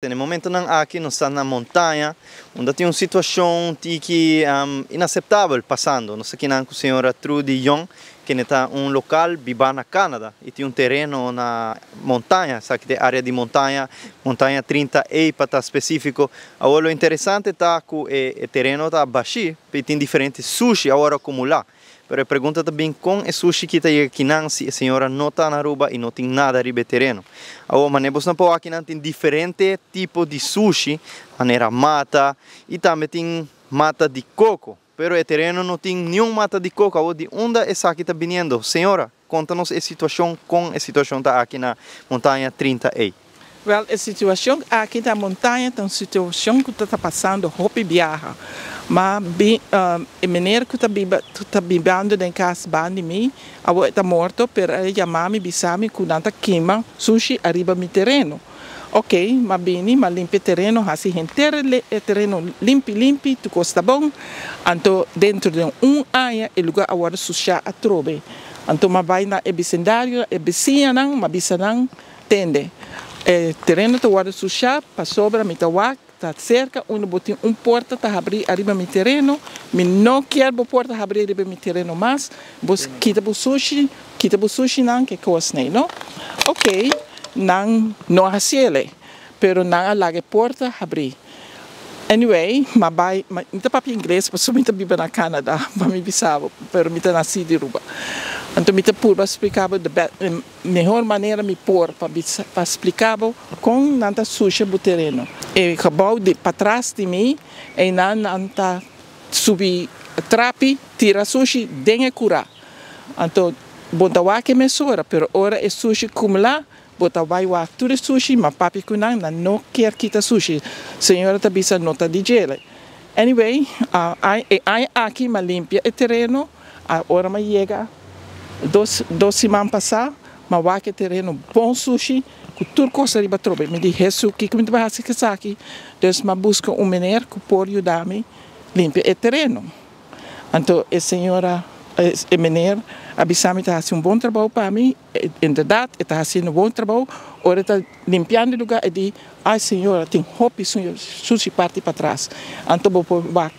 No momento não aqui nós estamos na montanha, onde tem uma situação que inaceitável passando. Nós aqui com a senhora Trudy Young, que está um local viva na Canadá e tem um terreno na montanha, sabe que é área de montanha, montanha 30A para estar específico. Agora o interessante está que o terreno está baixo, e tem diferentes sushi agora acumular. Mas a pergunta também com o sushi que está aqui, se a senhora não está na Aruba e não tem nada arriba do terreno. Mas nós não aqui tem diferentes tipos de sushi, maneira mata e também tem mata de coco. Mas o terreno não tem nenhuma mata de coco. De onde essa aqui está vindo? Senhora, conta-nos a situação com a situação tá aqui na montanha 30A. Well, a situação aqui na montanha é uma situação que está passando roupa e viaja. Mas a maneira que está vivendo em casa de mim, ela está morto, mas ela chamava-me, bisame, que não queima sushi arriba do terreno. Ok, mas bem, mas limpa o terreno, assim, inteiro o terreno limpo, tu costa bom. Então, dentro de área, o lugar agora sushi a trove. Então, mas vai na vecindário, a vizinha não, mas vizinha não, tende. O terreno está agora sushi, para sobra, me está cerca, onde botem porta para abrir arriba do terreno, mas não quero a porta abrir arriba do terreno, mas você quita o sushi não, que coisa não? Ok, não hacele, pero não alaga a porta abrir. Anyway, mas não para inglês, porque eu vivo na Canadá, mas me bisava, pero me nasci de Aruba. Então, me pura explicava a melhor maneira me pôr para explicar como não está suja o terreno. E acabou de para trás de mim, e não está subir trape, tira sushi, denha curar. Então, botar que mesura, pero ora é sushi como lá, botar vai o tudo sushi, mas papi que não quer quitar sushi. Senhora tá bisa nota de gelo. Anyway, aqui me limpia o terreno, agora me chega. Duas semanas passadas, mas vai que terreno bom sushi, que tudo coisa riba trobe. Me diz, Jesus, o que me vai fazer aqui? Então, eu busco maneira que pode ajudar-me a limpar o terreno. Então, a senhora, a maneira, avisar-me que está fazendo bom trabalho para mim, em verdade, está fazendo bom trabalho, agora está limpando o lugar e diz, ai senhora, tem roupa e sushi parte para trás. Então, vai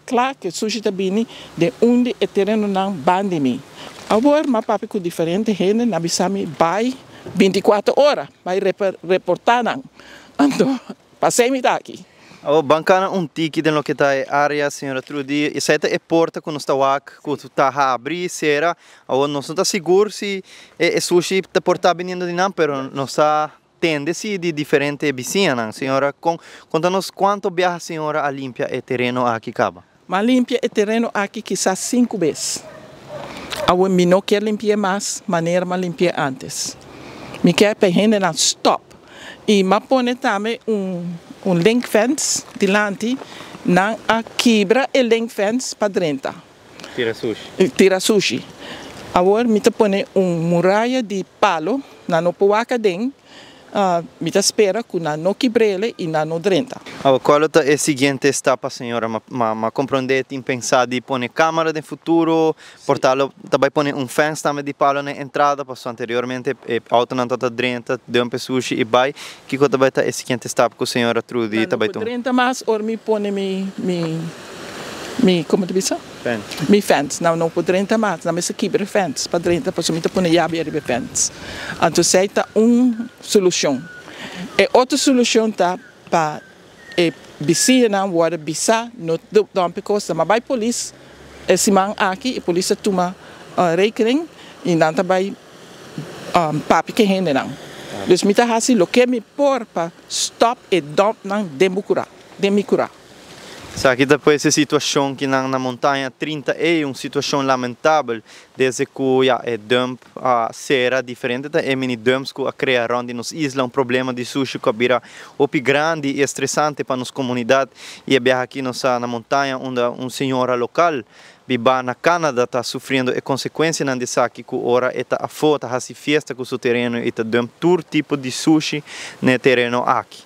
claro que o sushi está vindo de onde o terreno não bande de mim. Agora, mas papi com diferente gente, na bisami vai 24 horas, vai reportar não. Então, passei-me daqui. Bancana ticket no que está a área, senhora Trudy, e essa é a porta que nós está a abrir, será, ou nós não está seguro se o sushi está portado vindo de não, mas nós está tende-se de diferente vizinha, senhora, conta-nos quanto viaja a senhora a limpar o terreno aqui, caba? Mas limpia o terreno aqui quizás 5 vezes. Eu não quero limpar mais, maneira de limpar antes. Me quer para gente não stop. E me põe também link fence delante, não quebra o link fence para dentro. Tira sushi. Agora me põe muralha de palo, não pode dentro. Me espera que não quebre e não drenta. Qual é a seguinte etapa, senhora? Mas compreender, tem pensado em pôr câmera no futuro, portá-lo, também pôr fence também de palo na entrada, porque anteriormente a auto não está drenta, deu sushi e vai. Que coisa vai estar a seguinte etapa que a senhora Trudy também tem? Não drenta mais, ou me põe como tu disse? Fence. Mi fence, não pode drenta mais, não me se quebra fence, para drenta, porque me põe chave de fence. Então, essa é uma solução. E outra solução está para a vizinha, agora bisa, não dá coisa, mas vai a polícia, esse man aqui, a polícia toma rekening, e não também papi que rende não. Então, me está fazendo o que me pôr para stop e dump não demicura. Aqui depois essa situação que na montanha 30 é uma situação lamentável, desde que é dump será diferente da mini dumps que criaram nas islas problema de sushi que vira opi grande e estressante para nossa comunidade e é aqui na montanha onde senhora local vive na Canadá está sofrendo a consequência dessa aqui que ora está a foto, a festa com o seu terreno e está dump todo tipo de sushi no terreno aqui.